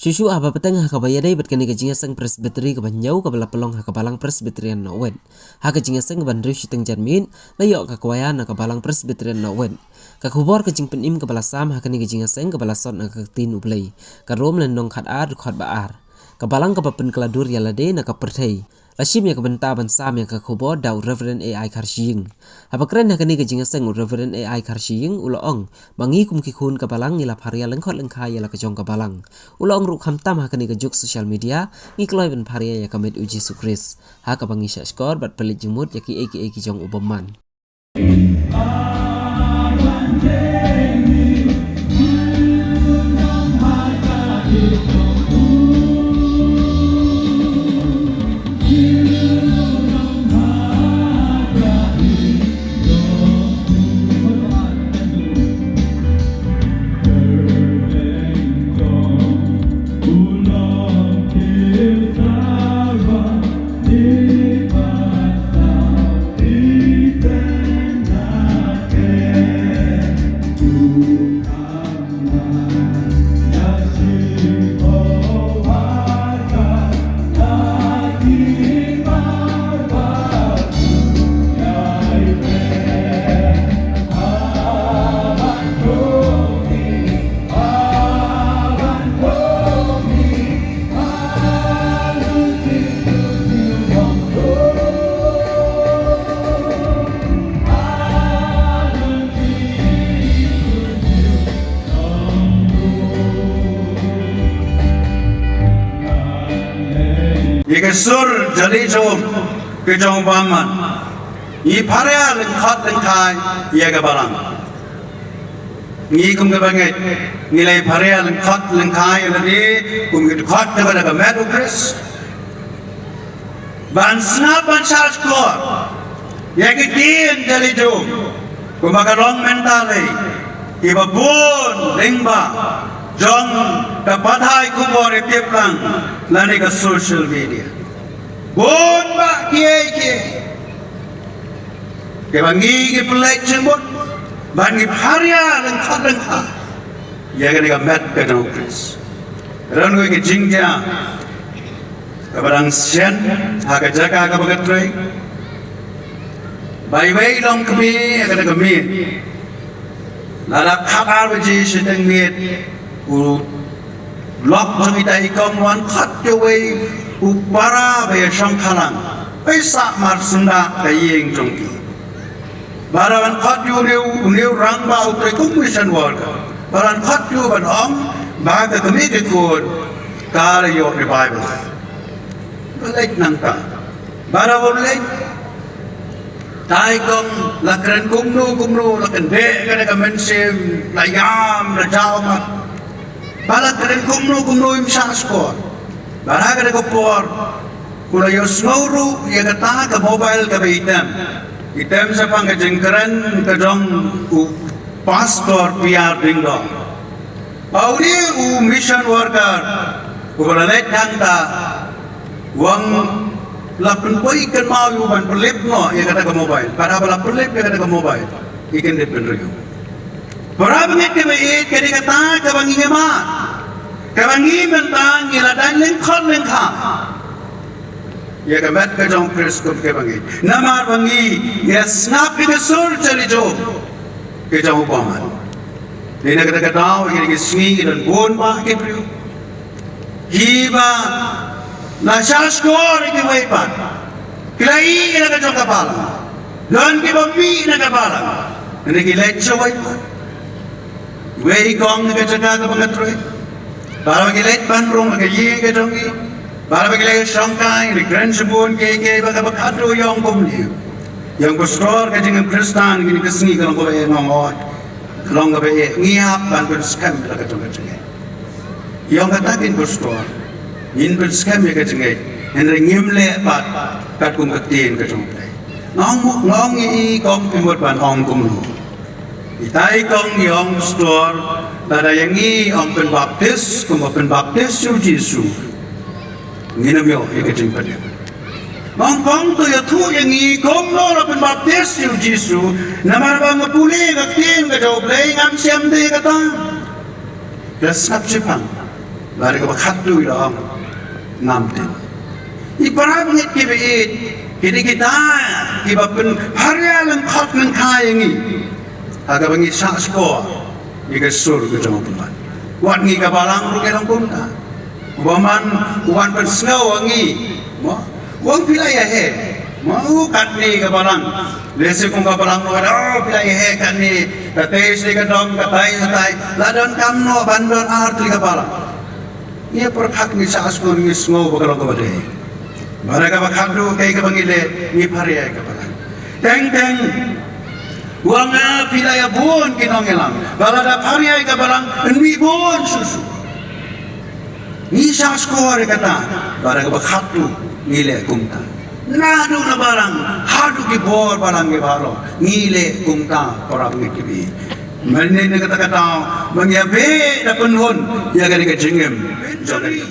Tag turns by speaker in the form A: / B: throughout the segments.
A: Susu apa peteng haka bayadai bat kani kajinga sang presbyteri ke banyau ke bala pelong haka balang presbyterian nawen. Haka jinga sang ban riu siteng janmin na yok ka kwaya na ka balang presbyterian nawen. Ka kubor kajing penim ke bala sam haka ni kajinga sang ke bala son na ka tin ublay. Ka rom lan nong khat ar khat ba ar. Ka balang ka papen keladur yalade na ka perthai. Lashim ya kabenta ban sam ya ka kubor dau Reverend AI Karshiying. Apa keren haka ni kajinga sang Reverend AI Karshiying uloong bangi kum kikun ka balang ngilap haria lengkot lengkai yala kajong ka balang. Uloong ruk hamtam haka ni kajuk sosial media ngikloi ban haria ya kamit uji sukris. Haka bangi syakskor bat pelit jemut ya ki eki jong ubaman.
B: Ike sur jali jom ke jom baman I parya lengkot lengkai ia ke balang ngi kum ke banget nilai parya lengkot lengkai lagi kum ke dekot kepada ke medu kris ban snap ban charge kor ia ke tin jali jom kum akan long mentale iba bun lengba jong kepadai kubor tiap lang lani ke social media bon ba kie ke bangi ke pelek jembut bangi parya lengkha ya ke ga met ke no kris ran go ke jingja ke barang sian ha ke jaga ke bagatrai bai long kami ke ke mi lala khabar beji siteng mit u lok jami dai kong wan khat ke wei upara be sangkhalang paisa mar sunda kayeng jongki barawan khat yu new rang ba utre commission worker baran khat yu ban ong ba ka kami ke kod kar yo revival balek nangta barawon lek tai kong lakran kumnu lakan be kana ka mensim layam la jawmat balak kren kumnu im saskor baraga ko por kula yo snowru ya kata ke mobile ke item sa pang ke jengkeran ke dong u pastor PR ding dong pauli u mission worker kula let ta wang lapun poi kan mau yu ban pelip no ya kata ke mobile para bala pelip ya kata ke mobile ikan depend rio para bangit ke bait ke kata ke bangi ngemat kawangi mentang ila dan lengkot lengkha ya kamat ke jong kris kum ke bangi namar bangi ya snap ke sur chali jo ke jong paman dina kata katao ya ke singi dan bon ba ke priu hiba na shaskor ke waipan klai ila ke jong kapala dan ke bami na kapala ne ke lecho waipan wei kong ke jaga ke bangatroy para gilet panrong ke ye ke dongi para gilet sangkai di grand sebun ke baga bakado yang komni yang pastor ke jeng kristan gini kesni kalau ko e ngomot kalau ko e ngiap ban berskam la ke donga jeng yang katakin pastor in berskam ke jeng en ngimle pat kat kum ketin ke jong ngong i kong pimot ban ong kumlu itai kong yang pastor tada yang ni om penbaptis kum penbaptis su Yesu nginam yo iketing pada mongkong tu ya tu yang ni kom no penbaptis su Yesu namar bang puli ngaktin ka jauh play ngam siam de kata kesap sipang lari ke bakat tu dong ngamtin ibarat ngit kibit kini kita pen harya lengkap lengkai ini agak bangi sak skor ika sur ke jama peman wat ngi ka balang ru ke lang punta ubaman uban pen sngau ngi wang pilaya he mau kat ni ka balang lese kung ka balang no ada pilaya he kat ni kates ni ka dom katai ladon kamno bandon art li ka balang ia perkhak ni sak skor ngi sngau bakalong ka bade mereka bakadu kay ka bangile ni pariya ka balang teng wanga pilaya buon kinongelang balada pariya ka balang ni buon susu ni sak skor kata mereka bakadu ngile kumta nadu na barang hadu ki bor barang ke baro ngile kumta orang ngikibi menne ne kata mangyabe da penhun ya ga ke jingem jadi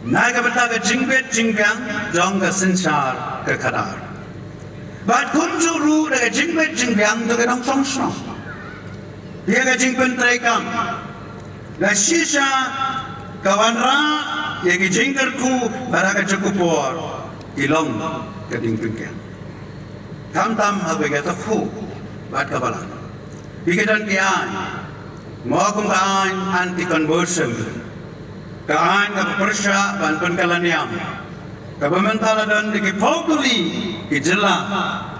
B: naga bata ke jingbet jingbyang jong ka sensar ke kadar bat kunjuru da ke jingbet jingbyang to ke dong song song dia ke jingpen trekam da shisha kawanra ya ke jingkerku baraka cukupor ilong keding pingkan tam habe kata khu bat kabalan bikidan kian mau kum kaan anti conversion kaan ka persya ban penkalaniam ka pemantala dan di pautuli ki jela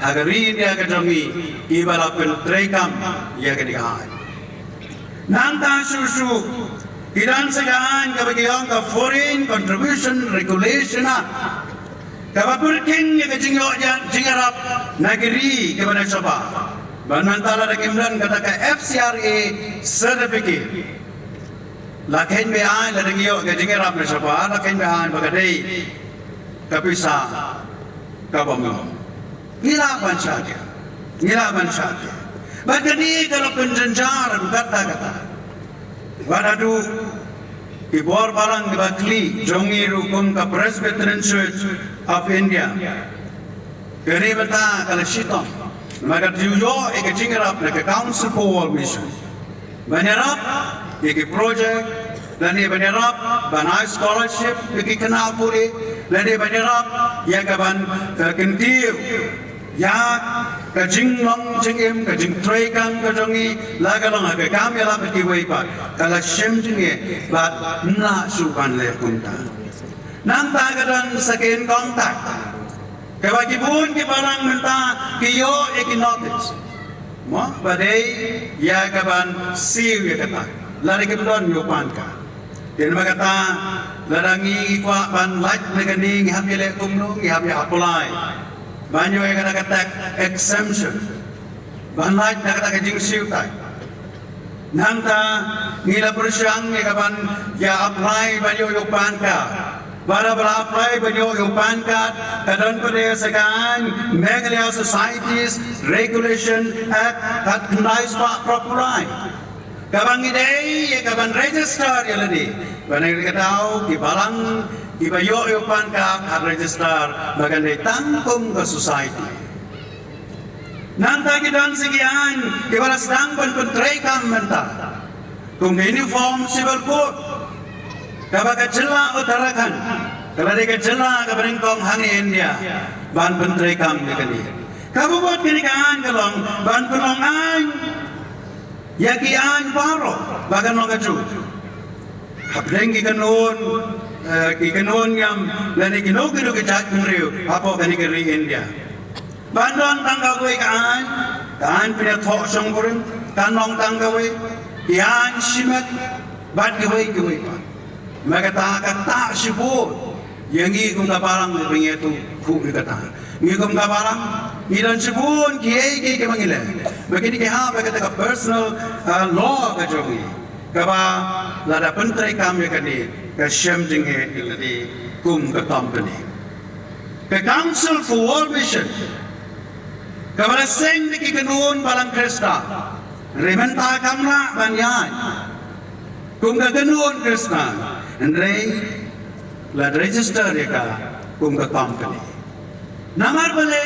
B: agari dia ka jongi ibala pen trekam ya ke dihan nanta susu Idan segaan kabagiang ka foreign contribution regulation kabapurking ka jingarap negeri kepada coba banmantala da kimlan kata ka FCRA certificate lakin bean la dengio ka jingarap na coba lakin bean bagadai kapisa kabamno ngila bansyake bagani kalau penjenjar kata Wadadu ibor balang dibakli jongi rukum ka Presbyterian Church of India. Keri bata kala shitom. Maka diujo eke jingarap na ke Council for World Mission. Banyarap eke project lani banyarap banai scholarship eke kenal puri lani banyarap ya kaban kentiu ya ka jinglong jingim ka jing trekang ka jongi lagalong ka kami ala peti weipa kala shem jinge bat na suban le kunta nang tagadan sakin kontak ka bagi bun ki barang menta kiyo ekinotis mo badai ya kaban siu ya kata lari ke don yupan ka den magata larangi kwa ban laj neganing hamile kumno ngi habi apply banyo yang kata exemption banlaj na kata jing siutai nangta ngila persyang ya kapan ya apply banyo yupan ka bara apply banyo yupan ka kadon pada sekarang Meghalaya Societies Regulation Act kat knais pak propurai kabang idei ya kapan register ya ladi banai katau di balang ibayo yupan ka at register bagan day tangkong ka society nanta kidan sigian ibalas dang penpentray kam menta kung uniform civil code kabaga jela utarakan kabade ka jela kabaringkong hangi India ban pentray kam nikani kabubot kinikaan kalong ban penongan yakian paro bagan long kaju hableng kikanon kikanon yam lani kinukido kichat kunriyo apo kanikari India bandon tanggaway kaan pinatok siyang purin kanong tanggaway yan simet bad gaway pa magkata sibut yang kung kaparang nabingeto kung ikata ngigum kaparang ilan sibun kiyay kamangila bagini kihapa kata ka personal law ka jogi kaba lada pentray kami kani ka siyam jinghe iladi kum ka company ka Council for World Mission kabala seng di kikanuon balang Krista rementa kamna banyan kum ka ganuon Krista andrei la register ka kum ka company namar bale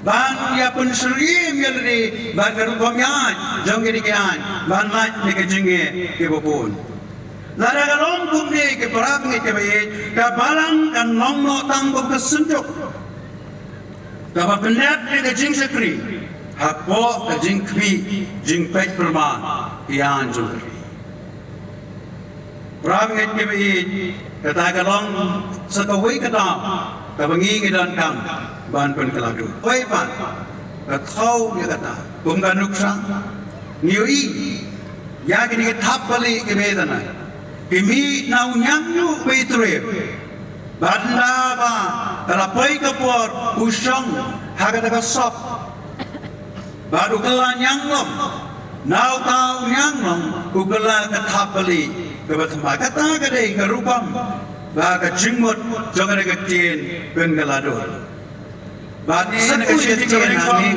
B: ban ya pun surim ya di ban karu pamyan jong gini kian ban mat ni kejinge ke bopun Lara galong kumni ke perap ngi ke bayi ka balang kan long no tang ko kesenjuk. Ka ba penat ke jing sekri. Hapo ke jing kwi jing pet perman ian jungkri. Perap ngi ke bayi ka ta galong sakawi ka ta ka bangi ngi dan kang ban pen keladu. Oi ban ka thau ya kata kum ka nuksang niui ya kini ke thap bali ke bedana. Kami nau nyangnu beitre banda ba talapai kapor usang hagata kasop baru kala nyanglom nau tau nyanglom ukala kathapali kebatma kata kade garupam ba ka jingmot jongare ka tien ben galado ba ni na ka tien ni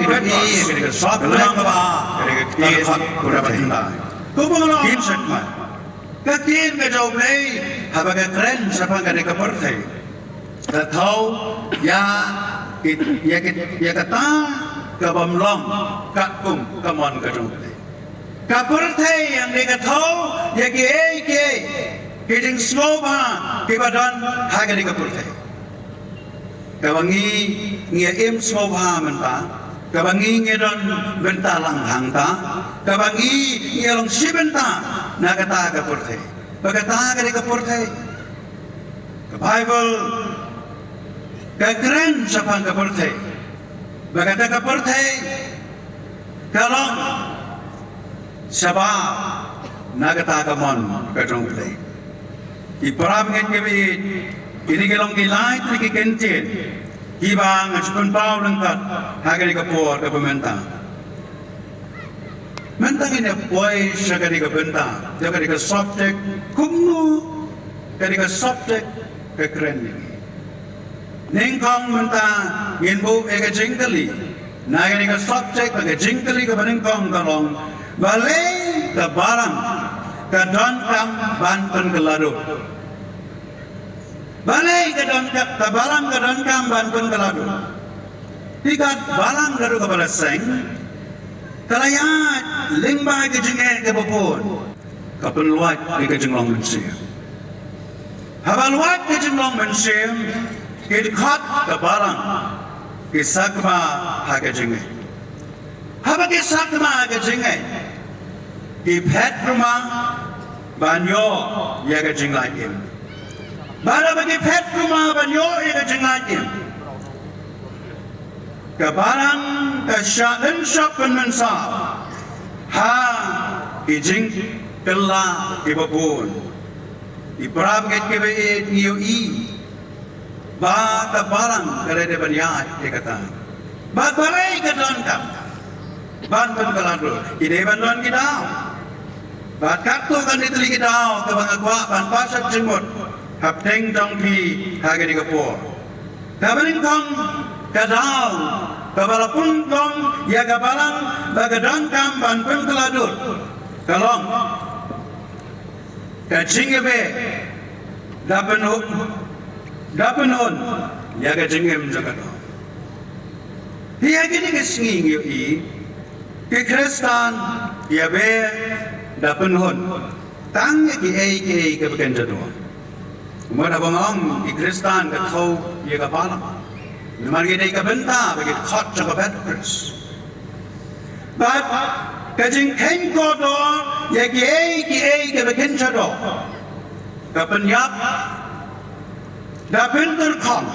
B: ni ka sop lang ba ka tien pura batna ko banglo sakma Katiin ka jauh play, habaga keren siapa nggak ada kepercay. Tahu ya kata kabamlong kakum kamon ka jauh play. Kepercay yang dia tahu ya kijing sloba kibadan haga dia kepercay. Kabangi ngia sloba mentah. Kabangi ngedon bentalang hangta, kabangi ngelong si benta, nakata kapurte, bagata kali kapurte, ke Bible, kekeren siapa kapurte, bagata kapurte, kalong siapa nakata kamon kajongte, iparab nget kebi, ini kelong kilai tri kentin. Ibang asupun pau lengkat hagari kapor ke pementang. Mentang ini boy sagari ke bentang, jagari ke subjek kumnu, kari ke subjek ke keren ini. Ningkong mentang nginbu ega jingkali, nagari ke subjek ke jingkali ke peningkong kalong, balai ke barang ke donkam banten ke ladu. Balai ke donkam, balang ke donkam bantuan ke ladu. Tiga balang lalu kepada seng. Kalayat lingba ke jengek ke bopon. Kapan luat ke jenglong mensim. Habal luat ke jenglong mensim. Ke dekat ke balang. Ke sakma ha ke jengek. Habal ke sakma ke jengek. Ke pet rumah banyo ya ke jenglakin. Bala bagi pet rumah banyo ega jengakin. Kebarang kesyalen syapen mensa. Ha ijing kela ibabun. Ibrab ket kebe niyo i. Ba kebarang kerede banyat dikata. Ba balai kedon kam. Ban pun keladu. Ide bandon kidau. Ba kartu kan diteli kidau kebangakwa ban pasak jenggot. Hapteng dong pi hagari kapor. Kabaring kong kadau, kabalapun kong ya kabalang bagadang kam banpun keladur. Kalong kacingebe dapenun ya kacingem jagado. Hiya gini kesinging yo i ke Kristan ya be dapenun tang ya ki ke bekenjado. Umar abang di Kristan kat kau ia kapala. Memang dia ika benta bagi kot jaga bedkris. But kajing ken kodo ya ki ke bekenjado. Kapenyap dapen terkom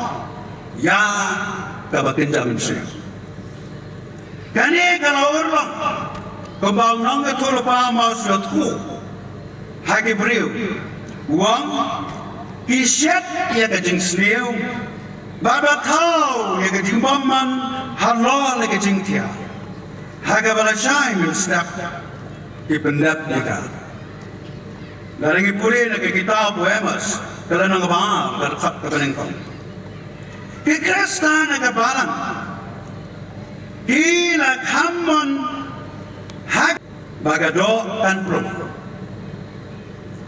B: ya kabakenja mensi. Kani kalau orang kembang nong ketulupa mau suatu hagi beriu uang Isyat ya kajing sniu, baba tau ya kajing bomman, halal ya kajing tia. Haga bala syai min step, ipendap nika. Laringi puli na kita poemas, kala nang ba, karkat kapanengkong. Kikresta na kabalang, ila kamon, hag bagado tanpro.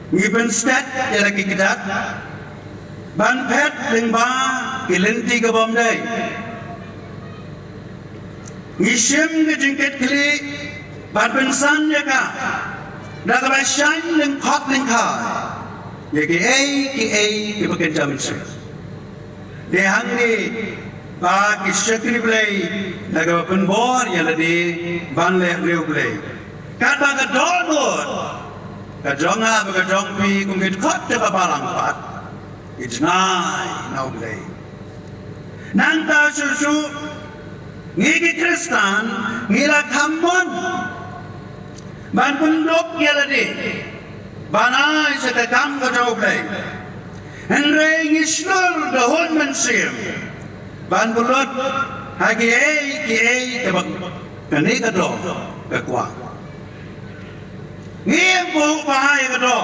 B: Ngipen stat ya lagi kidat, ban pet lingba kilinti ke bomdai. Ngishim ke jingket kili ban pensan ya ka, dah kebasyang ling kot ling kai. ya ki ai pakai jamin sih dehang ni ba ki sekri play laga penbor ya ladi ban le reu play kata ka donut ka jonga ba ka jongpi kumit khot ka balang pat it's nai no play nang ta susu ngiki Kristen ngila kamon ban pundok ya ladi banai setekam ka jauh play Henry ngislur dahon mensim ban bulut hagi ki tebak kani kado kekwa ngiem bu bahai kado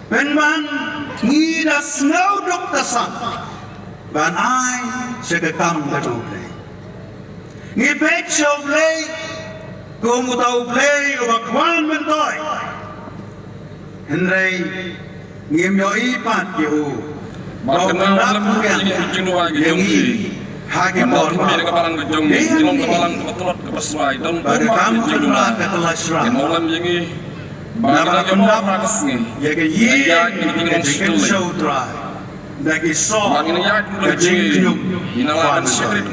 B: ben ban ngida snow dok tasak ban ai sekekam kado play ngipet show play kumu tau play ubakwan mentoy Henry ngiem yo ipat yo
C: Malam yang jenuh yang
B: hagi bor
C: Mari kepalang gejong, jelong kepalang ketelot kepesuai dan
B: kamu keluar ke telah serang
C: malam yang
B: nama pendap
C: rakas ni.
B: ya ke ye ke jikin show try dagi so
C: Bangin ya
B: ke jingkyuk
C: inalah secret